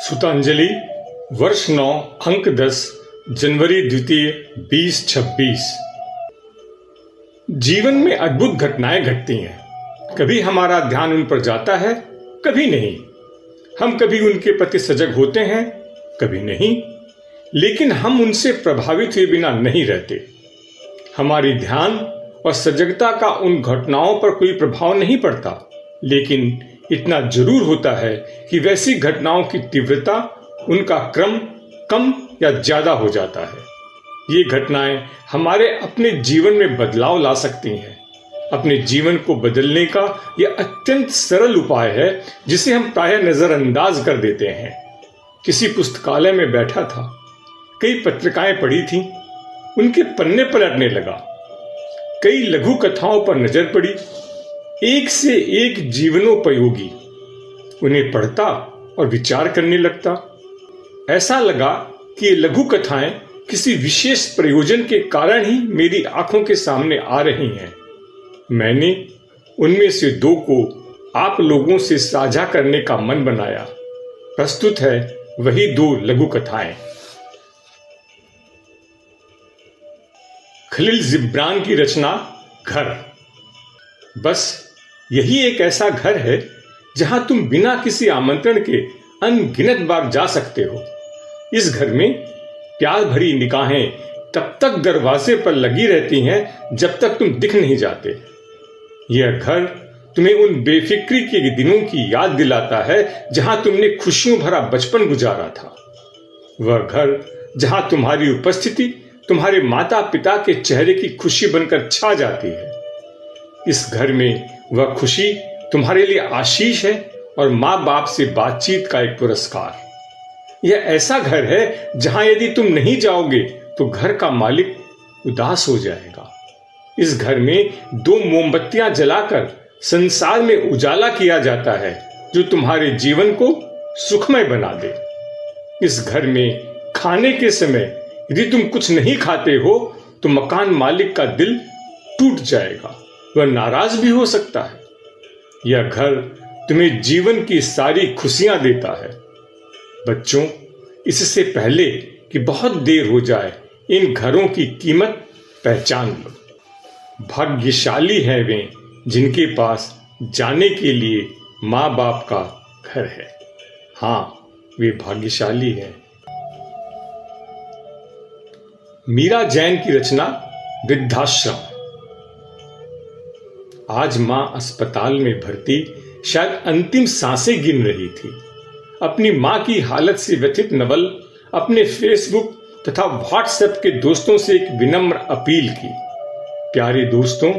सुतांजलि वर्ष 9 अंक 10 जनवरी द्वितीय 2026। जीवन में अद्भुत घटनाएं घटती हैं। कभी हमारा ध्यान उन पर जाता है, कभी नहीं। हम कभी उनके प्रति सजग होते हैं, कभी नहीं। लेकिन हम उनसे प्रभावित हुए बिना नहीं रहते। हमारी ध्यान और सजगता का उन घटनाओं पर कोई प्रभाव नहीं पड़ता, लेकिन इतना जरूर होता है कि वैसी घटनाओं की तीव्रता, उनका क्रम कम या ज्यादा हो जाता है। ये घटनाएं हमारे अपने जीवन में बदलाव ला सकती हैं। अपने जीवन को बदलने का यह अत्यंत सरल उपाय है, जिसे हम प्रायः नजरअंदाज कर देते हैं। किसी पुस्तकालय में बैठा था, कई पत्रिकाएं पढ़ी थीं, उनके पन्ने पलटने लगा। कई लघु कथाओं पर नजर पड़ी, एक से एक जीवनोपयोगी। उन्हें पढ़ता और विचार करने लगता। ऐसा लगा कि ये लघु कथाएं किसी विशेष प्रयोजन के कारण ही मेरी आंखों के सामने आ रही हैं। मैंने उनमें से 2 को आप लोगों से साझा करने का मन बनाया। प्रस्तुत है वही 2 लघु कथाएं। खलील जिब्रान की रचना घर। बस यही एक ऐसा घर है जहां तुम बिना किसी आमंत्रण के अनगिनत बार जा सकते हो। इस घर में प्यार भरी निगाहें तब तक दरवाजे पर लगी रहती हैं जब तक तुम दिख नहीं जाते। यह घर तुम्हें उन बेफिक्री के दिनों की याद दिलाता है जहां तुमने खुशियों भरा बचपन गुजारा था। वह घर जहां तुम्हारी उपस्थिति तुम्हारे माता पिता के चेहरे की खुशी बनकर छा जाती है। इस घर में वह खुशी तुम्हारे लिए आशीष है और माँ बाप से बातचीत का एक पुरस्कार। यह ऐसा घर है जहां यदि तुम नहीं जाओगे तो घर का मालिक उदास हो जाएगा। इस घर में 2 मोमबत्तियां जलाकर संसार में उजाला किया जाता है, जो तुम्हारे जीवन को सुखमय बना दे। इस घर में खाने के समय यदि तुम कुछ नहीं खाते हो तो मकान मालिक का दिल टूट जाएगा, वह नाराज भी हो सकता है। यह घर तुम्हें जीवन की सारी खुशियां देता है। बच्चों, इससे पहले कि बहुत देर हो जाए, इन घरों की कीमत पहचान लो। भाग्यशाली हैं वे जिनके पास जाने के लिए माँ बाप का घर है। हाँ, वे भाग्यशाली हैं। मीरा जैन की रचना वृद्धाश्रम। आज मां अस्पताल में भर्ती शायद अंतिम सांसें गिन रही थी। अपनी मां की हालत से व्यथित नवल अपने फेसबुक तथा व्हाट्सएप के दोस्तों से एक विनम्र अपील की। प्यारे दोस्तों,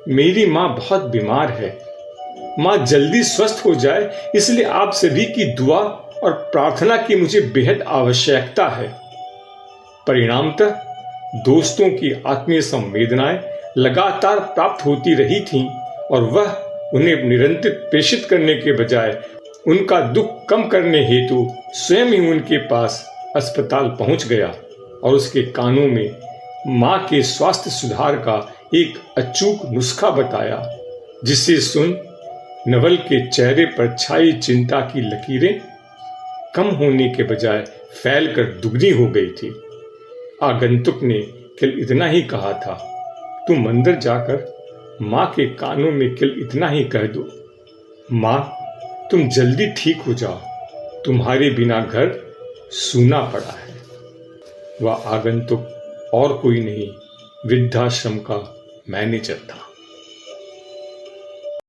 मेरी मां बहुत बीमार है। मां जल्दी स्वस्थ हो जाए, इसलिए आप सभी की दुआ और प्रार्थना की मुझे बेहद आवश्यकता है। परिणामतः दोस्तों की आत्मीय संवेदनाएं लगातार प्राप्त होती रही थीं और वह उन्हें निरंतर प्रेषित करने के बजाय उनका दुख कम करने हेतु स्वयं ही उनके पास अस्पताल पहुंच गया और उसके कानों में मां के स्वास्थ्य सुधार का एक अचूक नुस्खा बताया, जिसे सुन नवल के चेहरे पर छाई चिंता की लकीरें कम होने के बजाय फैलकर दुगनी हो गई थी। आगंतुक ने केवल इतना ही कहा था, तुम अंदर जाकर मां के कानों में केवल इतना ही कह दो, मां तुम जल्दी ठीक हो जाओ, तुम्हारे बिना घर सूना पड़ा है। वह आगंतुक और कोई नहीं, वृद्धाश्रम का मैनेजर था।